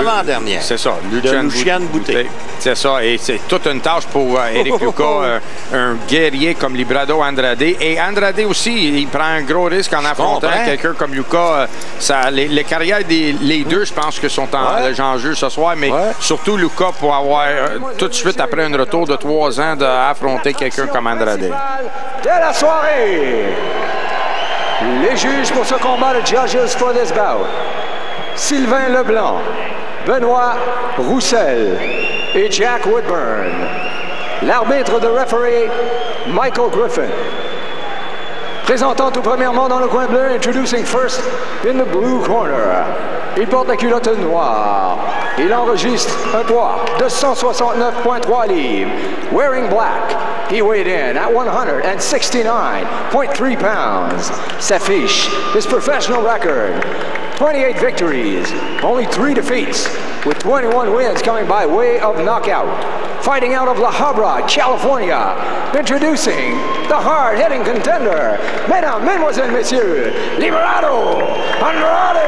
Avant-dernière. C'est ça. Lucien Boutet. C'est ça. Et c'est toute une tâche pour Eric Luca, un guerrier comme Librado Andrade. Et Andrade aussi, il prend un gros risque en affrontant quelqu'un comme Luca. Les carrières les deux, je pense que sont en jeu ce soir. Mais surtout Luca pour avoir tout de suite après un retour de 3 ans d'affronter quelqu'un comme Andrade. De la soirée. Les juges pour ce combat, the judges for this bout. Sylvain Leblanc, Benoît Roussel et Jack Woodburn. L'arbitre de referee, Michael Griffin. Présentant tout premièrement dans le coin bleu, introducing first in the blue corner. Il porte la culotte noire. Il enregistre un poids de 169,3 livres. Wearing black, he weighed in at 169.3 pounds. S'affiche his professional record. 28 victories, only 3 defeats, with 21 wins coming by way of knockout. Fighting out of La Habra, California, introducing the hard-hitting contender, mesdames, mesdemoiselles, messieurs, Librado Andrade!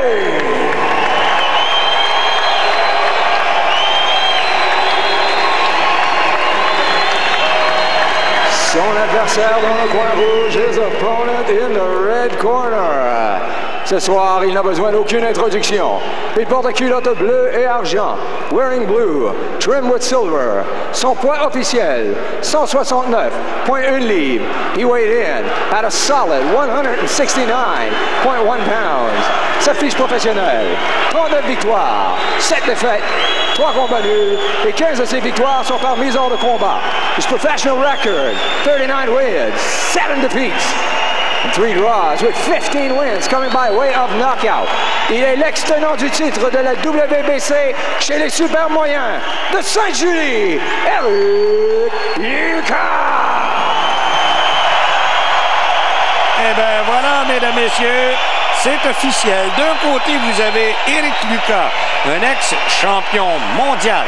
Son adversaire dans le coin rouge, his opponent in the red corner. Ce soir, il n'a besoin d'aucune introduction. Il porte la culotte bleu et argent, wearing blue, trim with silver. Son poids officiel, 169,1 livres. He weighed in at a solid 169,1 pounds. Sa fiche professionnelle, 39 victoires, 7 défaites, 3 combats nuls et 15 de ses victoires sont par mise hors de combat. His professional record, 39 wins, 7 defeats. 3 draws with 15 wins coming by way of knockout. Il est l'ex-tenant du titre de la WBC chez les super moyens de Sainte-Julie, Eric Luca. Eh bien voilà, mesdames, messieurs, c'est officiel. D'un côté, vous avez Eric Luca, un ex-champion mondial.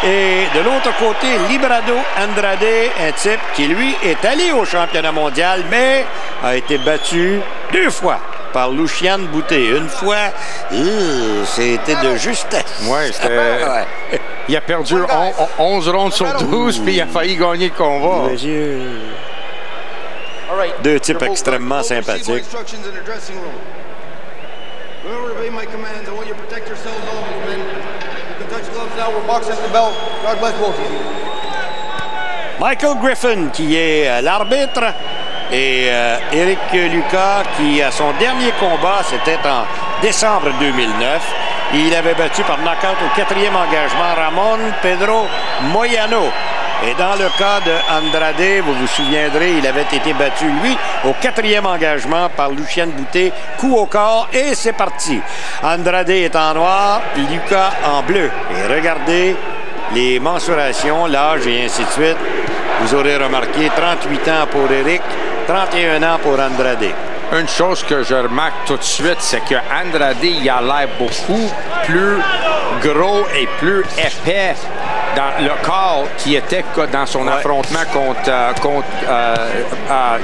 Et de l'autre côté, Librado Andrade, un type qui, lui, est allé au championnat mondial, mais a été battu 2 fois par Lucien Boutet. Une fois, c'était de justesse. Oui, c'était... Il a perdu 11 rondes sur 12, puis il a failli gagner le combat. 2 types extrêmement sympathiques. Michael Griffin qui est l'arbitre et Eric Luca qui a son dernier combat, c'était en décembre 2009. Il avait battu par knockout au 4e engagement Ramon Pedro Moyano. Et dans le cas de Andrade, vous vous souviendrez, il avait été battu, lui, au 4e engagement par Lucien Boutet, coup au corps, et c'est parti. Andrade est en noir, Luca en bleu. Et regardez les mensurations, l'âge et ainsi de suite. Vous aurez remarqué 38 ans pour Eric, 31 ans pour Andrade. Une chose que je remarque tout de suite, c'est que Andrade, il a l'air beaucoup plus gros et plus épais dans le corps qui était dans son affrontement contre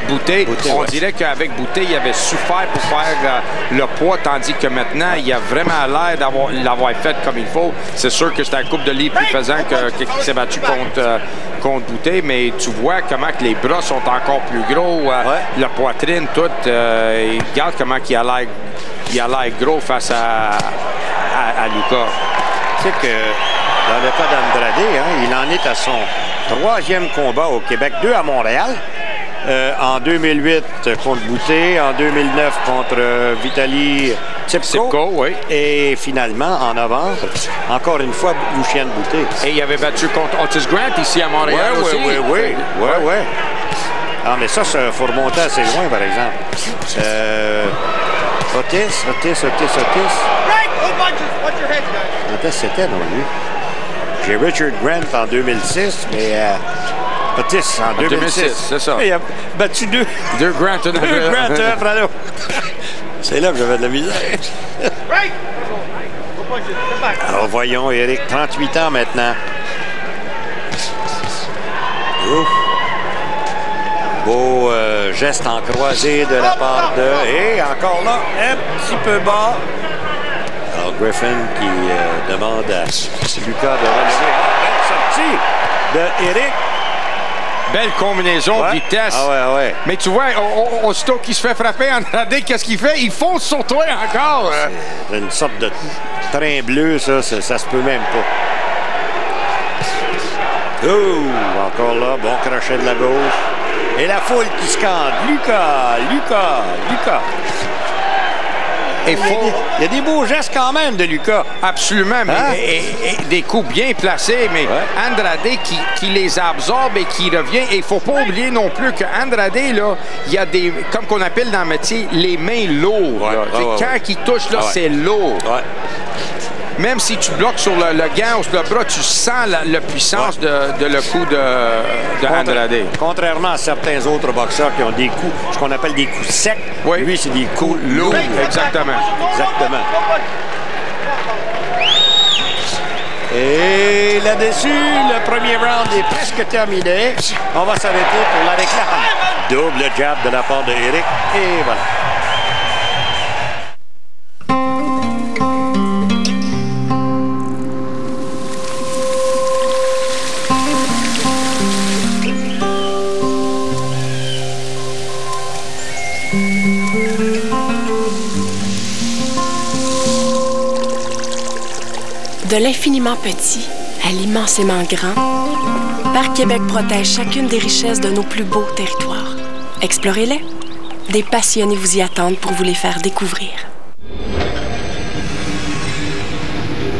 Boutet. On dirait qu'avec Boutet, il avait souffert pour faire le poids, tandis que maintenant, il a vraiment l'air d'avoir fait comme il faut. C'est sûr que c'est un couple de livres plus pesant qu'il s'est battu contre Boutet, mais tu vois comment que les bras sont encore plus gros, la poitrine, tout. Regarde comment il a l'air gros face à Luca. Tu sais que dans le cas d'Andrade, il en est à son 3e combat au Québec, 2 à Montréal. En 2008 contre Boutet, en 2009 contre Vitali Tsipko, et finalement, en novembre, encore une fois, Lucien Boutet. Et il avait battu contre Otis Grant ici à Montréal aussi. Oui. Ah, mais ça, il faut remonter assez loin, par exemple. Otis. Otis, c'était, non, lui. J'ai Richard Grant en 2006, mais Otis en 2006. C'est ça. Il a battu 2 Grant. C'est là que j'avais de la misère. Alors, voyons, Eric, 38 ans maintenant. Ouf. Beau geste en croisé de la part de... Et encore là, un petit peu bas. Alors Griffin qui demande à Lucas de relever. Belle sortie de Eric. Belle combinaison, vitesse. Ah ouais. Mais tu vois, aussitôt qu'il se fait frapper, Andrade, qu'est-ce qu'il fait? Il fonce sur toi encore. C'est une sorte de train bleu, ça se peut même pas. Oh, encore là, bon crochet de la gauche. Et la foule qui scande. Lucas. Il y a des beaux gestes quand même de Lucas. Absolument, mais et des coups bien placés, mais Andrade qui les absorbe et qui revient. Et il ne faut pas oublier non plus qu'Andrade, là, il y a des, comme qu'on appelle dans le métier, les mains lourdes. Quand il touche, là, c'est lourd. Même si tu bloques sur le gant ou sur le bras, tu sens la puissance de le coup de Andrade. Contrairement à certains autres boxeurs qui ont des coups, ce qu'on appelle des coups secs, lui, c'est des coups lourds. Exactement. Et là-dessus, le premier round est presque terminé. On va s'arrêter pour la réclame. Double jab de la part de Eric. Et voilà. De l'infiniment petit à l'immensément grand, Parc Québec protège chacune des richesses de nos plus beaux territoires. Explorez-les. Des passionnés vous y attendent pour vous les faire découvrir.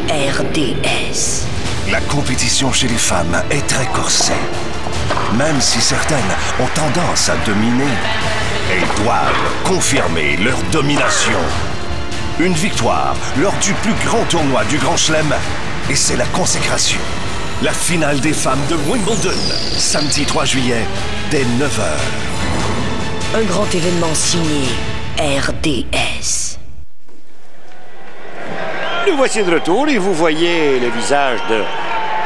RDS. La compétition chez les femmes est très corsée. Même si certaines ont tendance à dominer, elles doivent confirmer leur domination. Une victoire lors du plus grand tournoi du Grand Chelem, et c'est la consécration. La finale des femmes de Wimbledon, samedi 3 juillet, dès 9h. Un grand événement signé RDS. Nous voici de retour et vous voyez le visage de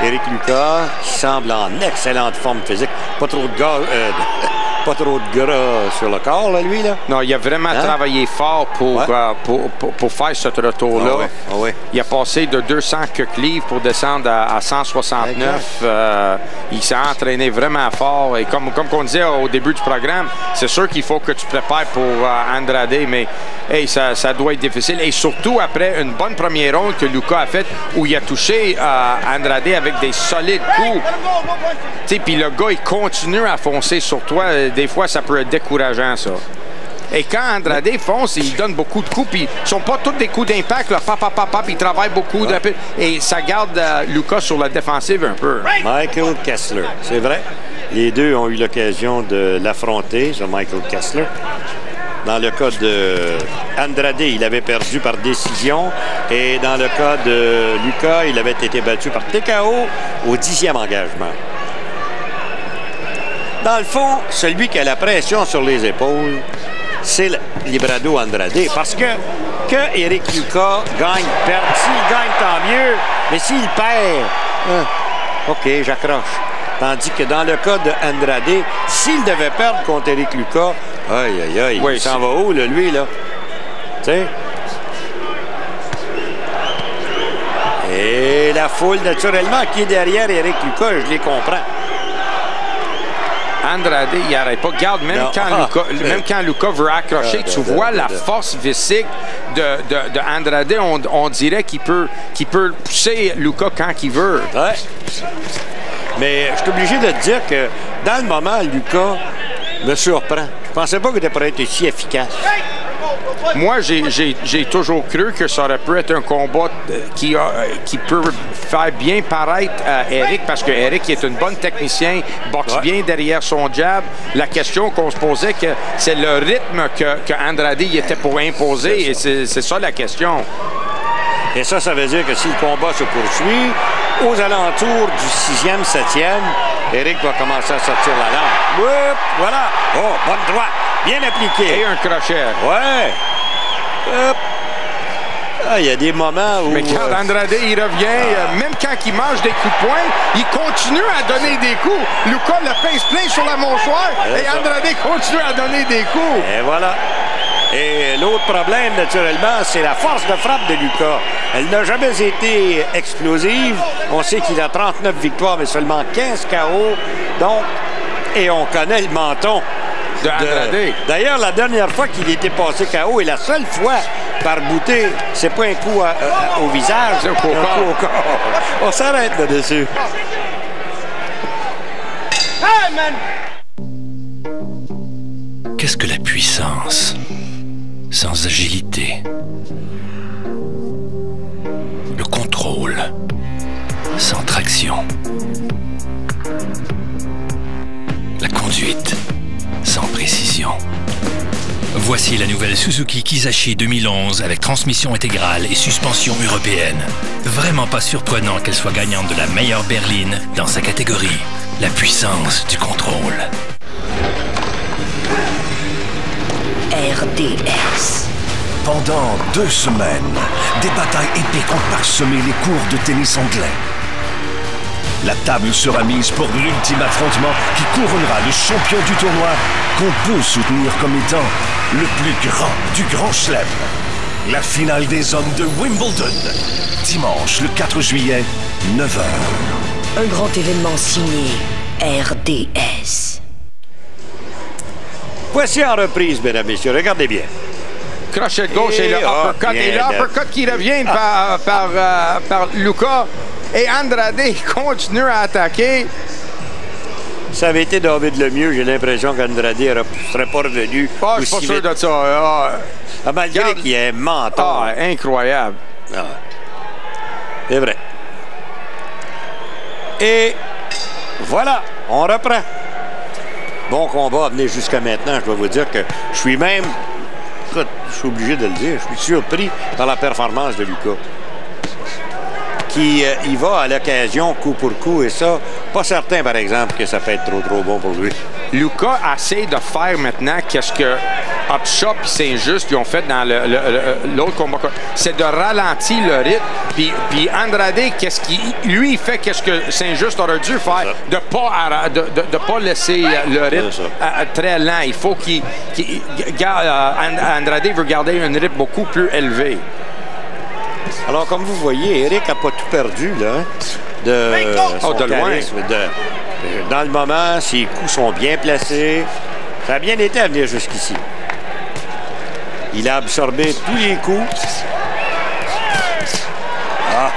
Eric Lucas qui semble en excellente forme physique. Pas trop de gras. Pas trop de gras sur le corps, là, lui, là. Non, il a vraiment travaillé fort pour faire ce retour-là. Il a passé de 200 quelques livres pour descendre à 169. Il s'est entraîné vraiment fort. Et comme on disait au début du programme, c'est sûr qu'il faut que tu prépares pour Andrade, mais hey, ça doit être difficile. Et surtout après une bonne première ronde que Lucas a faite, où il a touché Andrade avec des solides coups. Puis le gars, il continue à foncer sur toi. Des fois, ça peut être décourageant, ça. Et quand Andrade fonce, il donne beaucoup de coups, puis ils ne sont pas tous des coups d'impact, là, puis il travaille beaucoup, et ça garde Lucas sur la défensive un peu. Michael Kessler, c'est vrai. Les deux ont eu l'occasion de l'affronter, ce Michael Kessler. Dans le cas de Andrade, il avait perdu par décision, et dans le cas de Lucas, il avait été battu par TKO au 10e engagement. Dans le fond, celui qui a la pression sur les épaules, c'est Librado Andrade. Parce que Eric Lucas gagne, perd. S'il gagne, tant mieux. Mais s'il perd, OK, j'accroche. Tandis que dans le cas de Andrade, s'il devait perdre contre Eric Lucas, aïe, il s'en va où, là, lui, là? Tu sais? Et la foule, naturellement, qui est derrière Eric Lucas, je les comprends. Andrade, il n'arrête pas. Regarde, même quand Lucas veut accrocher, tu vois la force physique de Andrade. On dirait qu'il peut pousser Lucas quand il veut. Ouais. Mais je suis obligé de te dire que dans le moment, Lucas me surprend. Je pensais pas qu'il était pourrait être si efficace. Moi, j'ai toujours cru que ça aurait pu être un combat qui peut faire bien paraître Eric, parce que Eric est un bon technicien, boxe bien derrière son jab. La question qu'on se posait, c'est le rythme que Andrade était pour imposer, et c'est ça la question. Et ça veut dire que si le combat se poursuit, aux alentours du 6e, 7e, Eric va commencer à sortir la langue. Oups, voilà. Oh, bonne droite. Bien appliqué. Et un crochet. Ouais. Hop. Il y a des moments où... Mais quand Andrade, il revient, même quand il mange des coups de poing, il continue à donner des coups. Lucas le pince plein sur la mâchoire et Andrade continue à donner des coups. Et voilà. Et l'autre problème, naturellement, c'est la force de frappe de Lucas. Elle n'a jamais été explosive. On sait qu'il a 39 victoires, mais seulement 15 KO. Donc, et on connaît le menton de Andrade. D'ailleurs, la dernière fois qu'il était passé KO, et la seule fois par bouteille, c'est pas un coup au visage, c'est un coup au corps. On s'arrête là-dessus. Hey, man! Qu'est-ce que la puissance sans agilité? Le contrôle sans traction. La conduite sans précision. Voici la nouvelle Suzuki Kizashi 2011 avec transmission intégrale et suspension européenne. Vraiment pas surprenant qu'elle soit gagnante de la meilleure berline dans sa catégorie. La puissance du contrôle. RDS. Pendant 2 semaines, des batailles épiques ont parsemé les cours de tennis anglais. La table sera mise pour l'ultime affrontement qui couronnera le champion du tournoi qu'on peut soutenir comme étant le plus grand du Grand Chelem. La finale des hommes de Wimbledon. Dimanche, le 4 juillet, 9h. Un grand événement signé RDS. Voici en reprise, mesdames et messieurs. Regardez bien. Crochet de gauche et le uppercut. Et le uppercut qui revient par Lucas. Et Andrade continue à attaquer. Ça avait été David Lemieux, j'ai l'impression qu'Andrade ne serait pas revenu. Ah, je suis pas sûr de ça. Malgré qu'il est menton. Ah, incroyable. Ah. C'est vrai. Et voilà, on reprend. Bon combat à venir jusqu'à maintenant. Je dois vous dire que je suis même, écoute, je suis obligé de le dire, je suis surpris par la performance de Lucas. Qui y va à l'occasion coup pour coup, et ça, pas certain par exemple que ça peut être trop bon pour lui. Lucas essaie de faire maintenant qu'est-ce que Upshaw et Saint-Just ont fait dans l'autre combat. C'est de ralentir le rythme. Puis Andrade, qu'est-ce qu'il lui fait qu'est-ce que Saint-Just aurait dû faire, de pas laisser le rythme très lent. Il faut Andrade veut garder un rythme beaucoup plus élevé. Alors, comme vous voyez, Eric n'a pas tout perdu, là, de son charisme. Dans le moment, ses coups sont bien placés. Ça a bien été à venir jusqu'ici. Il a absorbé tous les coups. Ah.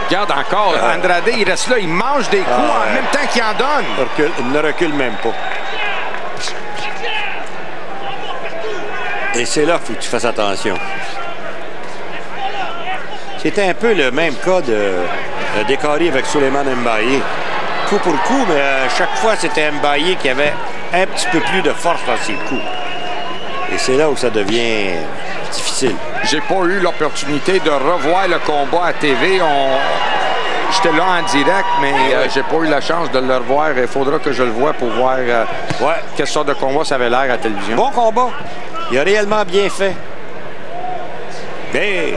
Regarde encore, Andrade, il reste là, il mange des coups en même temps qu'il en donne. Il ne recule même pas. Et c'est là qu'il faut que tu fasses attention. C'était un peu le même cas de Décari avec Souleymane Mbaye. Coup pour coup, mais à chaque fois, c'était Mbaye qui avait un petit peu plus de force dans ses coups. Et c'est là où ça devient difficile. J'ai pas eu l'opportunité de revoir le combat à TV. J'étais là en direct, mais j'ai pas eu la chance de le revoir. Il faudra que je le voie pour voir quelle sorte de combat ça avait l'air à la télévision. Bon combat. Il a réellement bien fait. Mais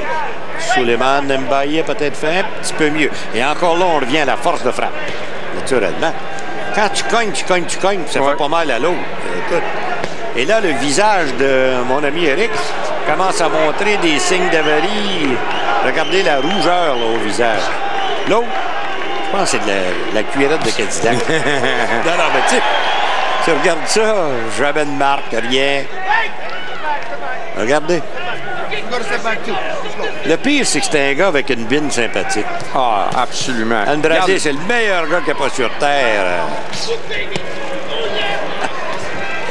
Souleymane Mbaye a peut-être fait un petit peu mieux. Et encore là, on revient à la force de frappe. Naturellement. Quand tu cognes, ça fait pas mal à l'autre. Écoute. Et là, le visage de mon ami Eric commence à montrer des signes d'avarie. Regardez la rougeur là, au visage. L'autre, je pense que c'est de la cuillerette de Cadillac. Non, mais tu regardes ça, jamais de marque, rien. Regardez. Le pire, c'est que c'est un gars avec une bine sympathique. Ah, absolument. Andrade, c'est le meilleur gars qu'il n'y a pas sur Terre.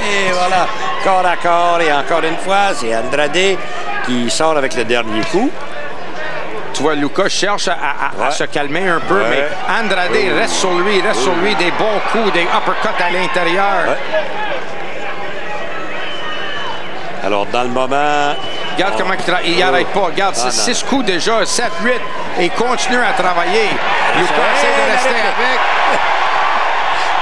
Et voilà, corps à corps. Et encore une fois, c'est Andrade qui sort avec le dernier coup. Tu vois, Lucas cherche à se calmer un peu, mais Andrade reste sur lui, des bons coups, des uppercuts à l'intérieur. Alors, dans le moment... Regarde comment il n'arrête pas. Regarde, c'est 6 coups déjà, 7, 8, et il continue à travailler. Lucas essaie de rester avec.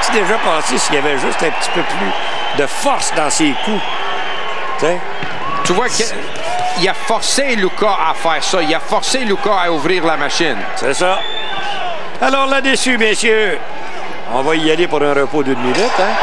C'est déjà passé s'il y avait juste un petit peu plus de force dans ses coups. T'sais? Tu vois qu'il a forcé Lucas à faire ça. Il a forcé Lucas à ouvrir la machine. C'est ça. Alors là-dessus, messieurs, on va y aller pour un repos d'1 minute. Hein?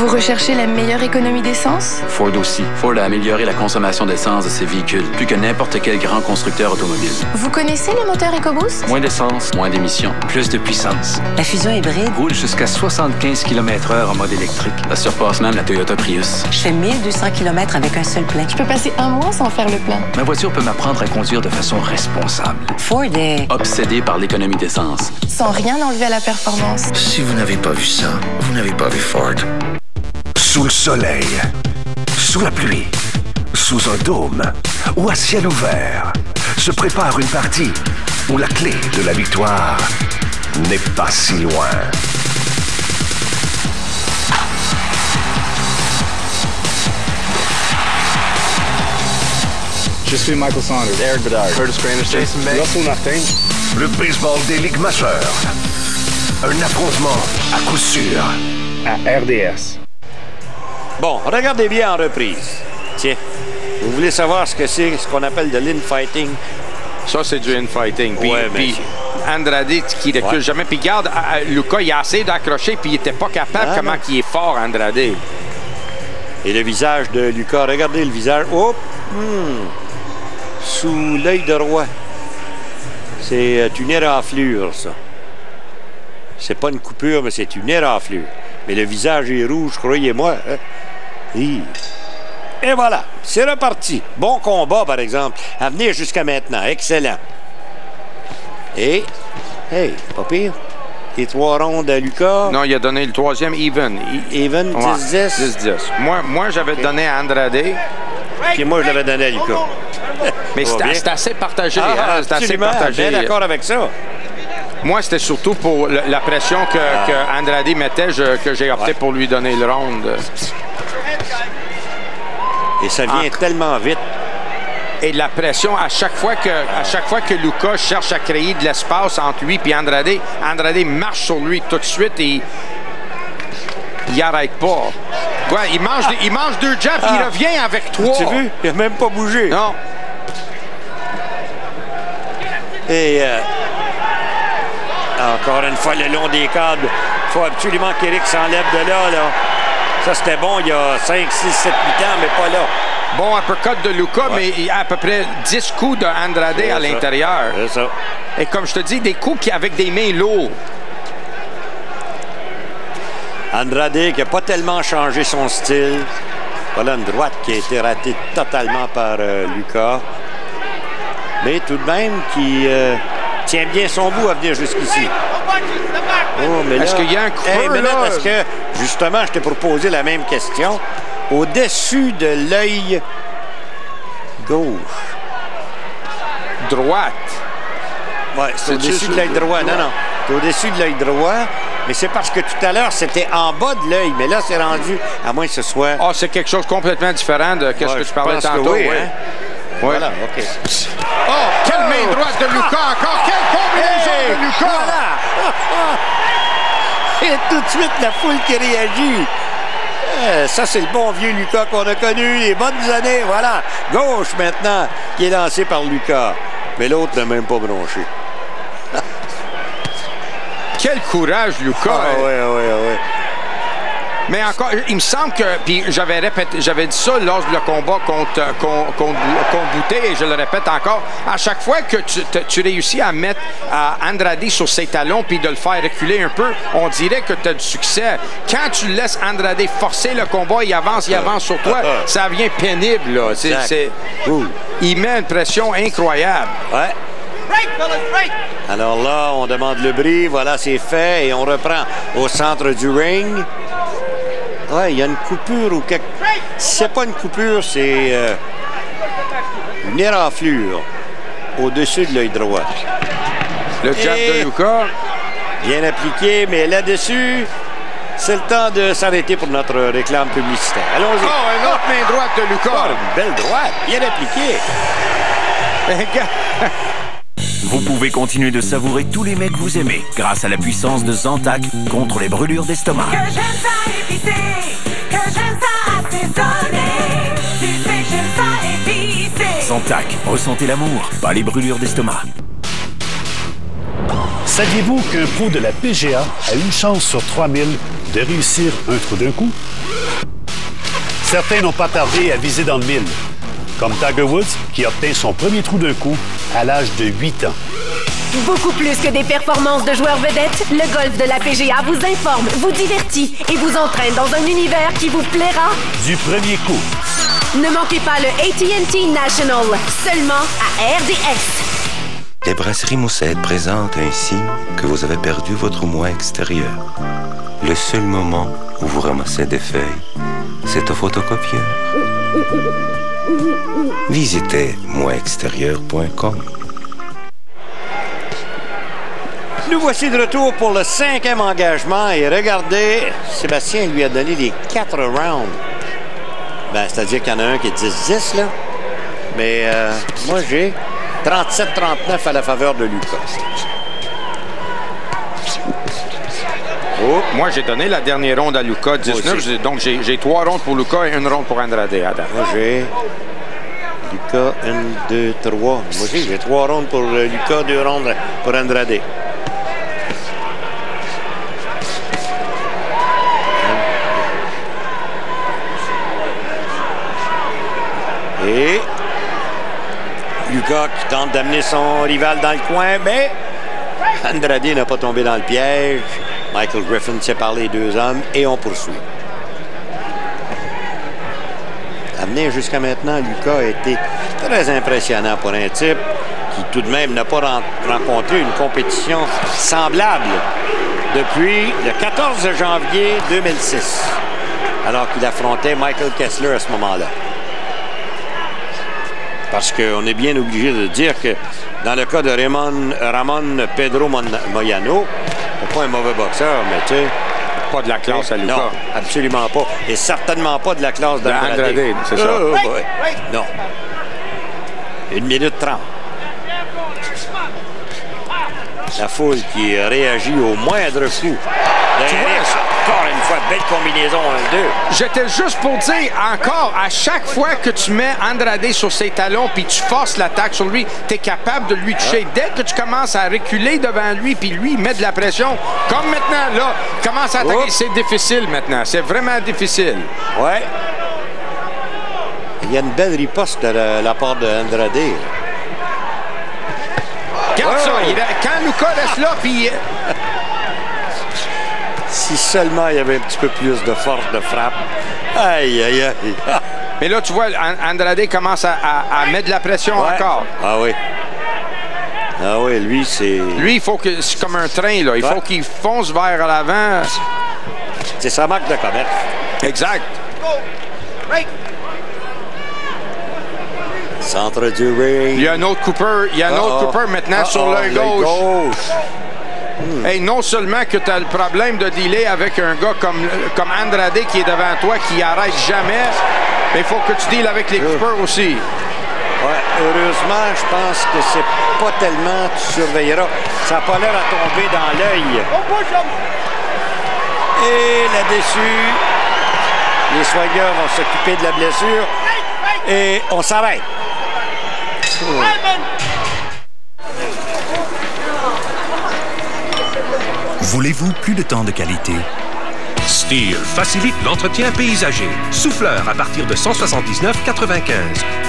Vous recherchez la meilleure économie d'essence? Ford aussi. Ford a amélioré la consommation d'essence de ses véhicules, plus que n'importe quel grand constructeur automobile. Vous connaissez les moteurs EcoBoost? Moins d'essence, moins d'émissions, plus de puissance. La fusion hybride? Roule jusqu'à 75 km/h en mode électrique. Ça surpasse même la Toyota Prius. Je fais 1200 km avec un seul plein. Je peux passer un mois sans faire le plein. Ma voiture peut m'apprendre à conduire de façon responsable. Ford est... Obsédé par l'économie d'essence. Sans rien enlever à la performance. Si vous n'avez pas vu ça, vous n'avez pas vu Ford. Sous le soleil, sous la pluie, sous un dôme ou à ciel ouvert, se prépare une partie où la clé de la victoire n'est pas si loin. Je suis Michael Saunders, Eric Bedard, Curtis Craner, Jason May, Russell Martin. Le baseball des ligues majeures. Un affrontement à coup sûr. À RDS. Bon, regardez bien en reprise. Tiens, vous voulez savoir ce que c'est, ce qu'on appelle de l'infighting? Ça, c'est du infighting. Puis, Ouais, puis Andrade qui recule jamais. Puis regarde, Luka, il a essayé d'accrocher, puis il était pas capable. Comment il est fort, Andrade. Et le visage de Luka, regardez le visage. Oh! Sous l'œil droit. C'est une éraflure, ça. C'est pas une coupure, mais c'est une éraflure. Mais le visage est rouge, croyez-moi. Hein? Et voilà, c'est reparti. Bon combat, par exemple, à venir jusqu'à maintenant. Excellent. Et, hey, pas pire. Les 3 rondes à Luka. Non, il a donné le 3e even. Even, 10-10. 10-10. Moi, j'avais donné à Andrade. Puis moi, je l'avais donné à Luka. Mais c'est assez partagé. C'est assez partagé. Bien d'accord avec ça. Moi, c'était surtout pour la pression que Andrade mettait que j'ai opté pour lui donner le round. Et ça vient tellement vite. Et la pression, à chaque fois que Luka cherche à créer de l'espace entre lui et Andrade marche sur lui tout de suite et il n'arrête pas. Ouais, il mange 2 jabs, il revient avec 3. Tu as vu? Il n'a même pas bougé. Non. Et encore une fois, le long des cadres. Il faut absolument qu'Éric s'enlève de là. Ça, c'était bon il y a 5, 6, 7, 8 ans, mais pas là. Bon uppercut de Luka, mais il y a à peu près 10 coups de Andrade à l'intérieur. C'est ça. Et comme je te dis, des coups avec des mains lourdes. Andrade qui n'a pas tellement changé son style. Voilà une droite qui a été ratée totalement par Luka. Mais tout de même qui tient bien son bout à venir jusqu'ici. Oh, mais là, est-ce qu'il y a un creux, là? Parce que, justement, je t'ai proposé la même question. Au-dessus de l'œil gauche. Droite. Oui, c'est au-dessus de l'œil droit. Non. C'est au-dessus de l'œil droit. Mais c'est parce que tout à l'heure, c'était en bas de l'œil. Mais là, c'est rendu, à moins que ce soit... Ah, c'est quelque chose de complètement différent de ce que tu parlais tantôt. Oui, hein? Voilà, OK. Oh, quelle main droite de Luka encore! Quelle combinaison de Luka! Voilà! Et tout de suite, la foule qui réagit. Ça, c'est le bon vieux Luka qu'on a connu, les bonnes années. Voilà, gauche maintenant, qui est lancé par Luka. Mais l'autre n'a même pas bronché. Quel courage, Luka! Oui. Mais encore, il me semble que, puis j'avais dit ça lors du combat contre Boutet, et je le répète encore, à chaque fois que tu réussis à mettre Andrade sur ses talons puis de le faire reculer un peu, on dirait que tu as du succès. Quand tu laisses Andrade forcer le combat, il avance sur toi, ça devient pénible, là. Il met une pression incroyable. Ouais. Alors là, on demande le bris, voilà, c'est fait, et on reprend au centre du ring. Ouais, il y a une coupure ou quelque... Si c'est pas une coupure, c'est une éraflure au-dessus de l'œil droit. Le jab de Luka. Bien appliqué, mais là-dessus, c'est le temps de s'arrêter pour notre réclame publicitaire. Allons-y. Oh, une autre main droite de Luka. Oh, une belle droite, bien appliquée. Vous pouvez continuer de savourer tous les mets que vous aimez grâce à la puissance de Zantac contre les brûlures d'estomac. Que j'aime ça épicé, que j'aime ça assaisonné, tu sais que j'aime ça épicé. Zantac, ressentez l'amour, pas les brûlures d'estomac. Saviez-vous qu'un pro de la PGA a une chance sur 3000 de réussir un trou d'un coup? Certains n'ont pas tardé à viser dans le mille, comme Tiger Woods, qui obtint son premier trou d'un coup à l'âge de 8 ans. Beaucoup plus que des performances de joueurs vedettes, le golf de la PGA vous informe, vous divertit et vous entraîne dans un univers qui vous plaira du premier coup. Ne manquez pas le AT&T National, seulement à RDS. Les brasseries Mousset présentent un signe que vous avez perdu votre moi extérieur. Le seul moment où vous ramassez des feuilles, c'est au photocopieur. Visitez moixextérieur.com. Nous voici de retour pour le 5e engagement et regardez, Sébastien lui a donné les 4 rounds. Ben, c'est-à-dire qu'il y en a un qui est 10-10, là. Mais moi, j'ai 37-39 à la faveur de Lucas. Oh, moi, j'ai donné la dernière ronde à Lucas, 19. Donc, j'ai 3 rondes pour Lucas et 1 ronde pour Andrade. Moi, j'ai Lucas, 1, 2, 3. Moi aussi, j'ai 3 rondes pour Lucas, 2 rondes pour Andrade. Et Lucas qui tente d'amener son rival dans le coin, mais Andrade n'a pas tombé dans le piège. Michael Griffin sépare les 2 hommes et on poursuit. Amené jusqu'à maintenant, Lucas a été très impressionnant pour un type qui tout de même n'a pas rencontré une compétition semblable depuis le 14 janvier 2006, alors qu'il affrontait Michael Kessler à ce moment-là. Parce qu'on est bien obligé de dire que dans le cas de Ramon Pedro Moyano, c'est pas un mauvais boxeur, mais tu sais... Pas de la classe à Lucas. Non, absolument pas. Et certainement pas de la classe d'Andrade. C'est ça. Non. 1 minute 30. La foule qui réagit au moindre coup. Encore une fois, belle combinaison 1-2. J'étais juste pour dire, encore, à chaque fois que tu mets Andrade sur ses talons puis tu forces l'attaque sur lui, tu es capable de lui toucher. Dès que tu commences à reculer devant lui puis lui, il met de la pression, comme maintenant, là, commence à attaquer. C'est difficile maintenant. C'est vraiment difficile. Ouais. Il y a une belle riposte de la part d'Andrade. Regarde ça. Quand Lucas reste là, puis... Si seulement il y avait un petit peu plus de force de frappe. Aïe, aïe, aïe. Mais là, tu vois, Andrade commence à mettre de la pression encore. Ah oui. Ah oui, lui, c'est... Lui, il faut que... C'est comme un train, là. Il faut qu'il fonce vers l'avant. C'est sa marque de commerce. Exact. Centre du ring. Il y a un autre Cooper. Il y a un autre Cooper maintenant sur l'œil gauche. Hey, non seulement que tu as le problème de dealer avec un gars comme Andrade qui est devant toi, qui arrête jamais, mais il faut que tu deals avec les Cooper aussi. Ouais, heureusement, je pense que c'est pas tellement tu surveilleras. Ça n'a pas l'air à tomber dans l'œil. Et là-dessus, les soigneurs vont s'occuper de la blessure. Et on s'arrête. Voulez-vous plus de temps de qualité? Stihl facilite l'entretien paysager. Souffleur à partir de 179,95.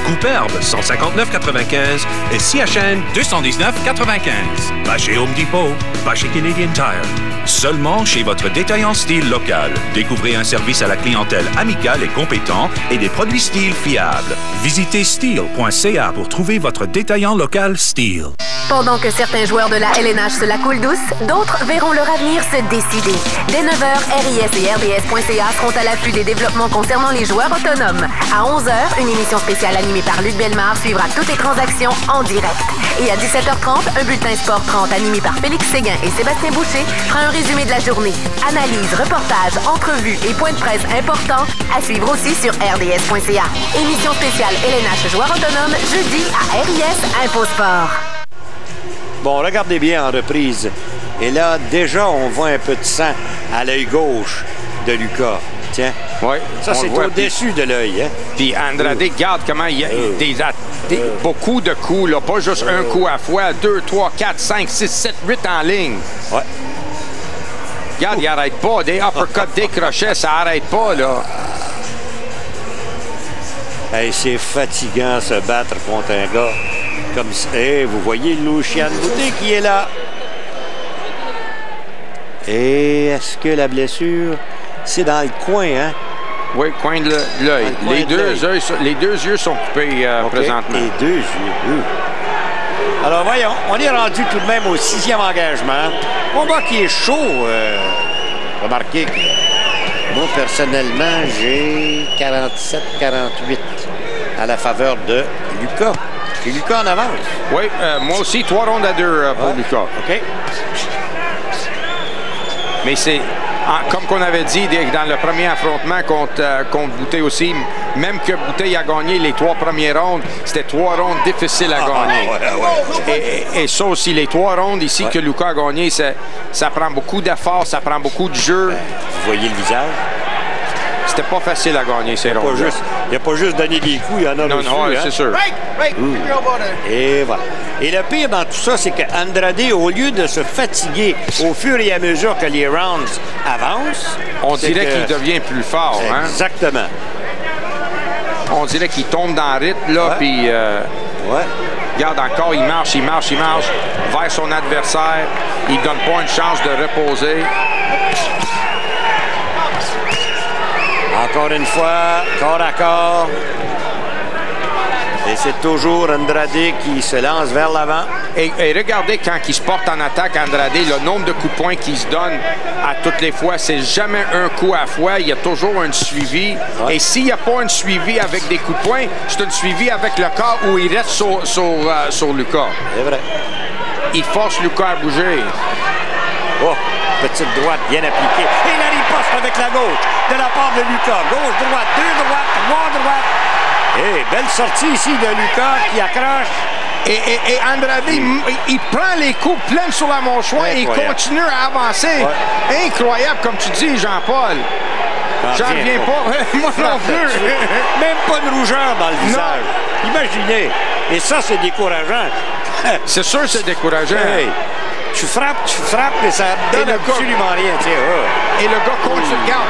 Coupe-herbe, 159,95. Et scie à chaîne, 219,95. Pas chez Home Depot, pas chez Canadian Tire. Seulement chez votre détaillant Stihl local. Découvrez un service à la clientèle amical et compétent et des produits Stihl fiables. Visitez stihl.ca pour trouver votre détaillant local Stihl. Pendant que certains joueurs de la LNH se la coulent douce, d'autres verront leur avenir se décider. Dès 9h, RIS et RDS.ca seront à l'affût des développements concernant les joueurs autonomes. À 11h, une émission spéciale animée par Luc Bellemare suivra toutes les transactions en direct. Et à 17h30, un bulletin Sport 30 animé par Félix Séguin et Sébastien Boucher fera un résumé de la journée. Analyse, reportages, entrevues et points de presse importants à suivre aussi sur RDS.ca. Émission spéciale LNH joueurs autonomes jeudi à RIS Infosport. Bon, regardez bien en reprise. Et là, déjà, on voit un peu de sang à l'œil gauche de Lucas. Tiens. Oui. Ça, c'est au-dessus de l'œil. Hein? Puis Andrade, regarde comment il y a beaucoup de coups, là. Pas juste un coup à la fois. 2, 3, 4, 5, 6, 7, 8 en ligne. Ouais. Regarde, il arrête pas. Des uppercuts, des crochets, ça arrête pas, là. Hey, c'est fatigant se battre contre un gars comme ça. Hey, vous voyez Lucian Boutet qui est là. Et est-ce que la blessure, c'est dans le coin, hein? Oui, coin de l'œil. Les deux yeux sont coupés présentement. Les deux yeux. Alors voyons, on est rendu tout de même au 6e engagement. Combat qui est chaud. Remarquez que moi, personnellement, j'ai 47-48 à la faveur de Lucas. Et Lucas en avance. Oui, moi aussi, 3 rondes à 2 pour Lucas. OK. Mais c'est, comme qu'on avait dit dans le premier affrontement contre Boutet aussi, même que Boutet a gagné les 3 premières rondes, c'était 3 rondes difficiles à gagner. Et ça aussi, les 3 rondes ici que Lucas a gagné, ça prend beaucoup d'efforts, ça prend beaucoup de jeu. Vous voyez le visage? C'était pas facile à gagner ces rondes. Il n'a pas juste donné des coups, il y en a reçu. Non, c'est sûr. Et voilà. Et le pire dans tout ça, c'est qu'Andrade, au lieu de se fatiguer au fur et à mesure que les rounds avancent... On dirait qu'il devient plus fort. Exactement. Hein? On dirait qu'il tombe dans le rythme, là, puis... Regarde encore, il marche vers son adversaire. Il ne donne pas une chance de reposer. Encore une fois, corps à corps. Et c'est toujours Andrade qui se lance vers l'avant. Et regardez quand il se porte en attaque, Andrade, le nombre de coups de poing qu'il se donne à toutes les fois, c'est jamais un coup à fois. Il y a toujours un suivi. Et s'il n'y a pas un suivi avec des coups de poing, c'est un suivi avec le corps où il reste sur Lucas. C'est vrai. Il force Lucas à bouger. Oh, petite droite bien appliquée. Et la riposte avec la gauche de la part de Lucas. Gauche, droite, 2 droites, 3 droites. Et belle sortie ici de Lucas qui accroche. Et Andrade, il prend les coups pleins sur la mâchoire et il continue à avancer. Incroyable, comme tu dis, Jean-Paul. J'en reviens pas. Moi non plus. Même pas de rougeur dans le visage. Imaginez. Et ça, c'est décourageant. C'est sûr que c'est décourageant. Hey. Tu frappes, mais ça donne absolument rien. Et le gars continue. Regarde,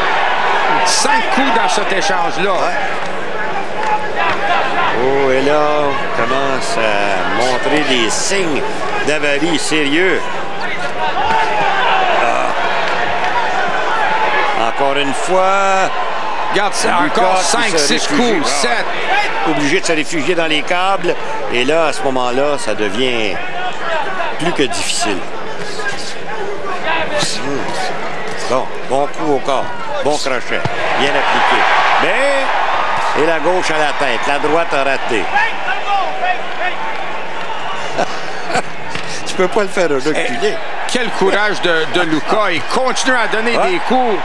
5 coups dans cet échange-là. Oh, et là, on commence à montrer des signes d'avarie sérieux. Encore une fois. Regarde, c'est encore 5-6 coups, 7. Obligé de se réfugier dans les câbles. Et là, à ce moment-là, ça devient plus que difficile. Bon coup au corps. Bon crochet. Bien appliqué. Mais, et la gauche à la tête. La droite a raté. Tu peux pas le faire reculer. Quel courage de Lucas. Il continue à donner des coups.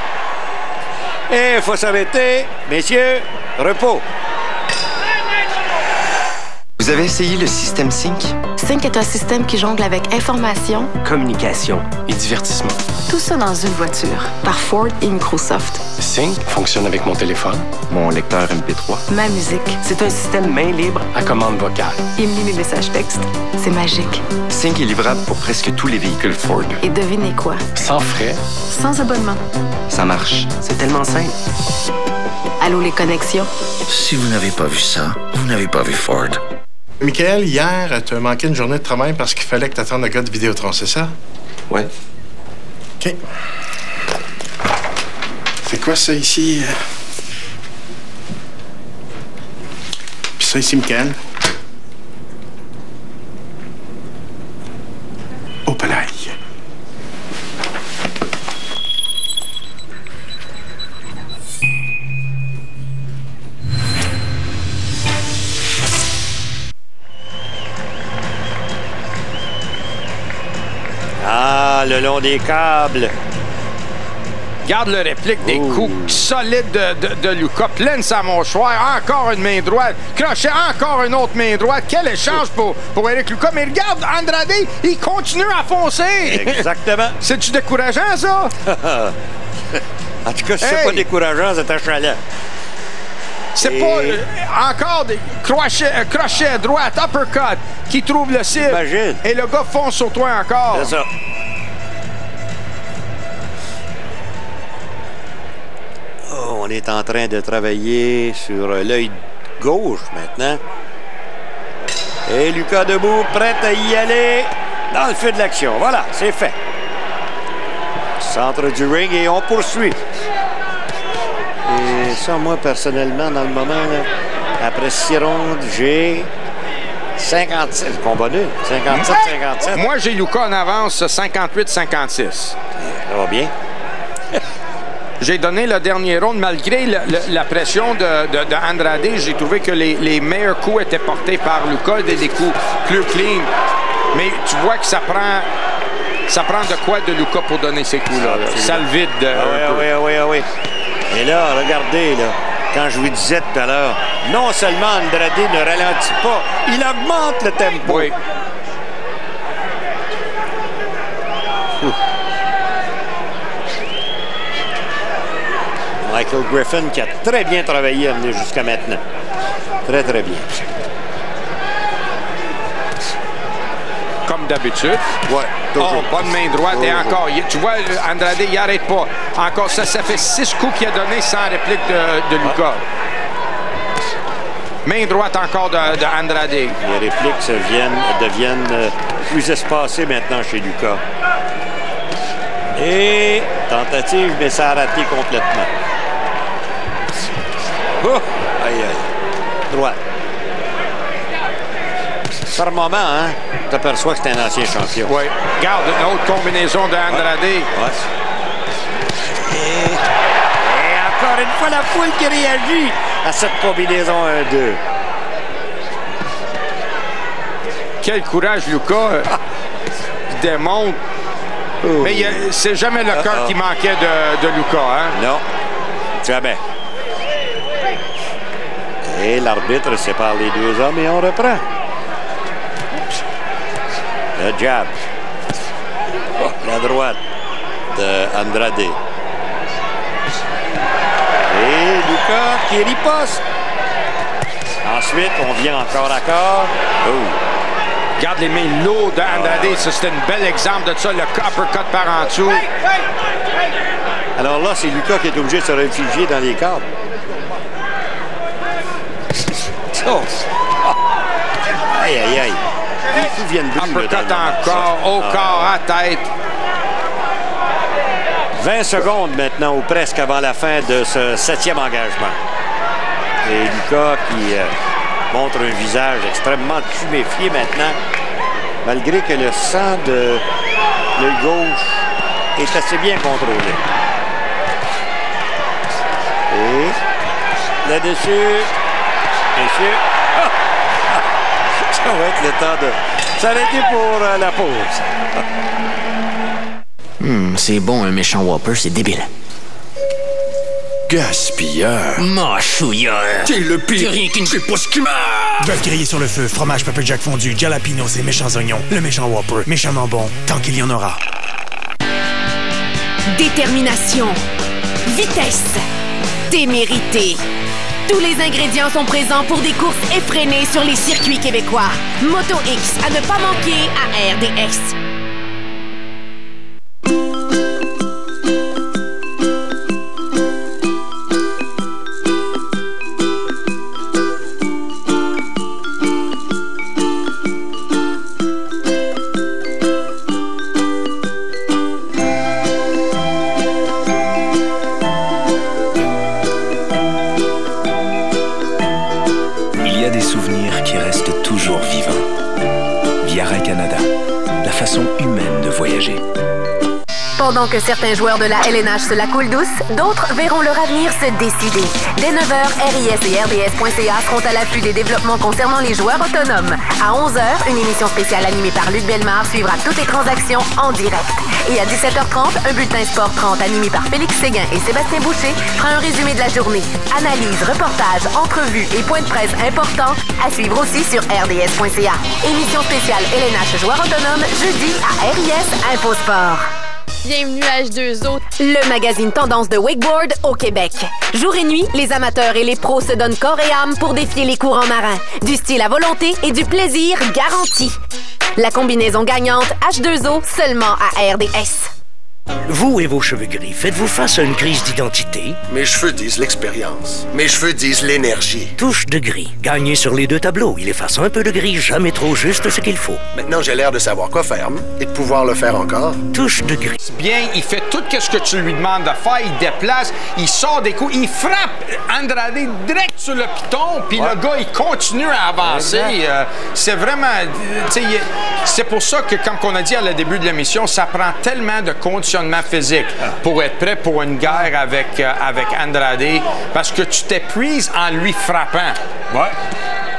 Et il faut s'arrêter. Messieurs, repos. Vous avez essayé le système Sync? Sync est un système qui jongle avec information, communication et divertissement. Tout ça dans une voiture, par Ford et Microsoft. Sync fonctionne avec mon téléphone, mon lecteur MP3. Ma musique. C'est un système main libre à commande vocale. Il me lit mes messages textes. C'est magique. Sync est livrable pour presque tous les véhicules Ford. Et devinez quoi? Sans frais. Sans abonnement. Ça marche. C'est tellement simple. Allô, les connexions? Si vous n'avez pas vu ça, vous n'avez pas vu Ford. Michael, hier, tu as manqué une journée de travail parce qu'il fallait que tu attendes le gars de Vidéotron, c'est ça? Ouais. OK. C'est quoi ça ici? Puis ça ici, Michael? Au palais. Ah, le long des câbles. Garde le réplique des coups solides de Lucas. Pleine sa mâchoire. Encore une main droite. Crochet, encore une autre main droite. Quel échange pour Eric Lucas. Mais regarde, Andrade, il continue à foncer. Exactement. C'est-tu décourageant, ça? En tout cas, c'est pas décourageant, c'est achalant. C'est pas encore des crochets, droite, uppercut qui trouve le cible. Imagine. Et le gars fonce sur toi encore. C'est ça. On est en train de travailler sur l'œil gauche maintenant. Et Lucas debout, prêt à y aller dans le feu de l'action. Voilà, c'est fait. Centre du ring et on poursuit. Et ça, moi, personnellement, dans le moment, là, après 6 rondes, j'ai 57. Combat nul. 57-57. Moi, j'ai Lucas en avance 58-56. Ça va bien. J'ai donné le dernier round. Malgré la pression de Andrade, j'ai trouvé que les meilleurs coups étaient portés par Lucas, des coups plus clean. Mais tu vois que ça prend de quoi de Lucas pour donner ces coups-là. Ça le vide. Oui. Et là, regardez, là, quand je vous disais tout à l'heure, non seulement Andrade ne ralentit pas, il augmente le tempo. Oui. Michael Griffin qui a très bien travaillé à venir jusqu'à maintenant. Très, très bien. Comme d'habitude. Ouais, toujours. Bonne main droite toujours. Et encore. Tu vois, Andrade, il n'arrête pas. Encore, ça fait 6 coups qu'il a donné sans réplique de Lucas. Main droite encore de Andrade. Les répliques deviennent plus espacées maintenant chez Lucas. Et tentative, mais ça a raté complètement. Oh! Aïe, aïe. Droite. Par moment, hein, tu t'aperçois que c'est un ancien champion. Oui. Regarde, une autre combinaison de Andrade. Ouais. Et encore une fois, la foule qui réagit à cette combinaison 1-2. Quel courage, Lucas démontre. Mais c'est jamais le cœur qui manquait de Lucas, hein? Non, jamais. Et l'arbitre sépare les deux hommes et on reprend. Le jab. La droite d'Andrade. Et Lucas qui riposte. Ensuite, on vient encore à corps. Oh. Regarde les mains lourdes d'Andrade. Ça, c'était un bel exemple de ça, le uppercut par en dessous. Alors là, c'est Lucas qui est obligé de se réfugier dans les cordes. Oh. Aïe, aïe, aïe. Les coups viennent brûler. Uppercut encore, au corps, à tête. 20 secondes maintenant, ou presque avant la fin de ce 7e engagement. Et Lucas qui montre un visage extrêmement tuméfié maintenant, malgré que le sang de l'œil gauche est assez bien contrôlé. Et là-dessus, messieurs, ça va être le temps de s'arrêter pour la pause. C'est bon, un méchant Whopper, c'est débile. Gaspilleur. Mâchouilleur. T'es le pire. T'es rien qui ne fait pas ce qu'il Bœuf grillé sur le feu, fromage Pepper Jack fondu, jalapenos et méchants oignons. Le méchant Whopper, méchamment bon, tant qu'il y en aura. Détermination. Vitesse. Témérité. Tous les ingrédients sont présents pour des courses effrénées sur les circuits québécois. Moto X à ne pas manquer à RDS. Pendant que certains joueurs de la LNH se la coulent douce, d'autres verront leur avenir se décider. Dès 9h, RIS et RDS.ca seront à l'affût des développements concernant les joueurs autonomes. À 11h, une émission spéciale animée par Luc Bellemare suivra toutes les transactions en direct. Et à 17h30, un bulletin Sport 30 animé par Félix Séguin et Sébastien Boucher fera un résumé de la journée. Analyse, reportages, entrevues et points de presse importants à suivre aussi sur RDS.ca. Émission spéciale LNH joueurs autonomes jeudi à RIS Infosport. Bienvenue à H2O, le magazine tendance de wakeboard au Québec. Jour et nuit, les amateurs et les pros se donnent corps et âme pour défier les courants marins. Du style à volonté et du plaisir garanti. La combinaison gagnante H2O seulement à RDS. Vous et vos cheveux gris, faites-vous face à une crise d'identité? Mes cheveux disent l'expérience. Mes cheveux disent l'énergie. Touche de gris. Gagnez sur les deux tableaux. Il efface un peu de gris, jamais trop juste ce qu'il faut. Maintenant, j'ai l'air de savoir quoi faire et de pouvoir le faire encore. Touche de gris. Bien, il fait tout ce que tu lui demandes de faire. Il déplace, il sort des coups, il frappe Andrade direct sur le piton, puis le gars, il continue à avancer. C'est vraiment... C'est pour ça que, comme on a dit à le début de l'émission, ça prend tellement de conditionnement physique pour être prêt pour une guerre avec Andrade, parce que tu t'épuises en lui frappant. Ouais.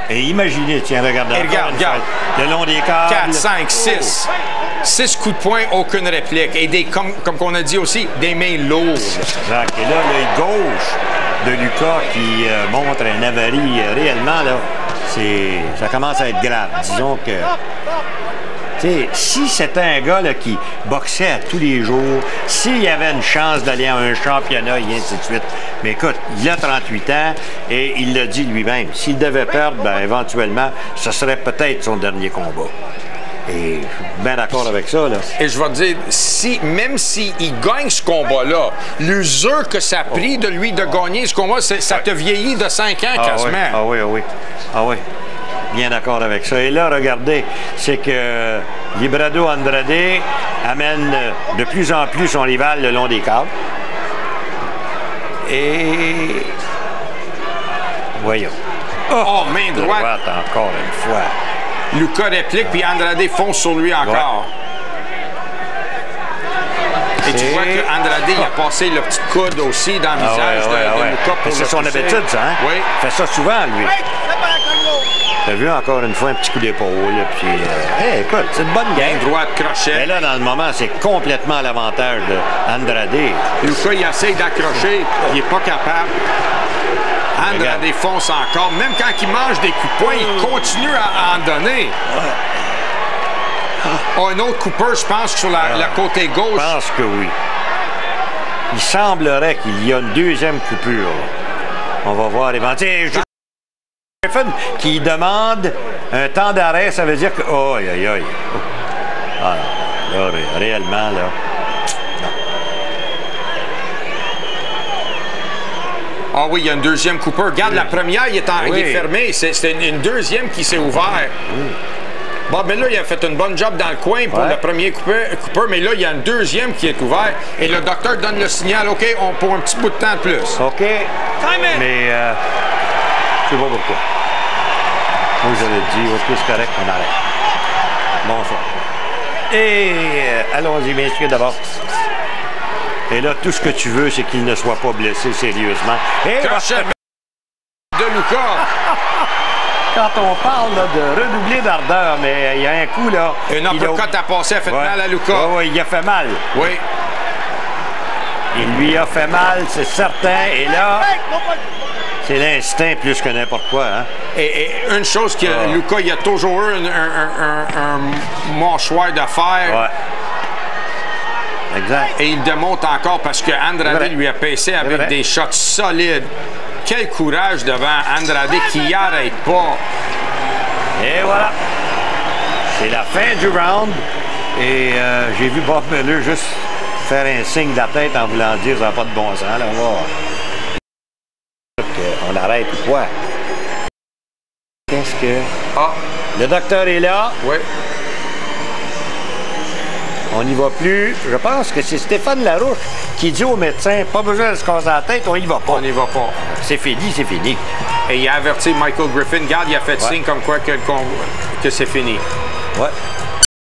Et imaginez, tiens, regarde. Regarde. Le long des câbles. 4, 5, 6. 6 coups de poing, aucune réplique. Et comme on a dit aussi, des mains lourdes. Exact. Et là, l'œil gauche de Lucas qui montre un avarie réellement, là, ça commence à être grave. Disons que... Si c'était un gars là, qui boxait à tous les jours, s'il avait une chance d'aller à un championnat et ainsi de suite. Mais écoute, il a 38 ans et il l'a dit lui-même. S'il devait perdre, ben, éventuellement, ce serait peut-être son dernier combat. Et je suis bien d'accord avec ça, là. Et je vais te dire, même s'il gagne ce combat-là, l'usure que ça a pris de lui de gagner ce combat, ça te vieillit de 5 ans quasiment. Ah oui. Bien d'accord avec ça. Et là, regardez, c'est que Librado Andrade amène de plus en plus son rival le long des câbles. Et... voyons. Oh, main droite. Encore une fois. Lucas réplique, puis Andrade fonce sur lui encore. Ouais. Et tu vois qu'Andrade, il a passé le petit coude aussi dans le visage de Lucas pour c'est son habitude, ça, hein? Oui. Il fait ça souvent, lui. T'as vu encore une fois un petit coup d'épaule, puis... écoute, c'est une bonne game. Droite, crochet. Mais là, dans le moment, c'est complètement à l'avantage d'Andrade. Lucas, il essaye d'accrocher, il n'est pas capable. Andrade fonce encore. Même quand il mange des coups de poing, il continue à en donner. Un autre Cooper, je pense, sur la côté gauche. Je pense que oui. Il semblerait qu'il y a une deuxième coupure. On va voir éventuellement. Qui demande un temps d'arrêt, ça veut dire que... Oh, aïe. Ah, là, réellement, là... Ah oui, il y a une deuxième Cooper. Regarde, la première, il est fermé. C'est une deuxième qui s'est ouverte. Bon, mais là, il a fait une bonne job dans le coin pour le premier Cooper, mais là, il y a une deuxième qui est ouverte. Et le docteur donne le signal, OK, pour un petit bout de temps de plus. OK. Mais, je sais pas pourquoi. Vous avez dit, OK, c'est correct, on arrête. Bonsoir. Et allons-y, messieurs, d'abord. Et là, tout ce que tu veux, c'est qu'il ne soit pas blessé sérieusement. Et crochet de Lucas. Quand on parle là, de redoubler d'ardeur, mais il y a un coup, là... Une uppercut à passer, a fait mal à Lucas. Oui, il a fait mal. Oui. Il lui a fait mal, c'est certain. Et là, c'est l'instinct plus que n'importe quoi. Hein? Et une chose que Lucas, il a toujours eu un mâchoire de fer. Ouais. Exact. Et il démonte encore parce que Andrade lui a passé avec des shots solides. Quel courage devant Andrade qui n'arrête pas. Et voilà. C'est la fin du round. Et j'ai vu Bob Miller juste faire un signe de la tête en voulant dire ça n'a pas de bon sens. Là, on arrête ou quoi? Qu'est-ce que... Le docteur est là. Oui. On n'y va plus. Je pense que c'est Stéphane Larouche qui dit au médecin, pas besoin de se casser la tête, on n'y va pas. On n'y va pas. C'est fini, c'est fini. Et il a averti Michael Griffin. Regarde, il a fait signe comme quoi que c'est fini. Ouais.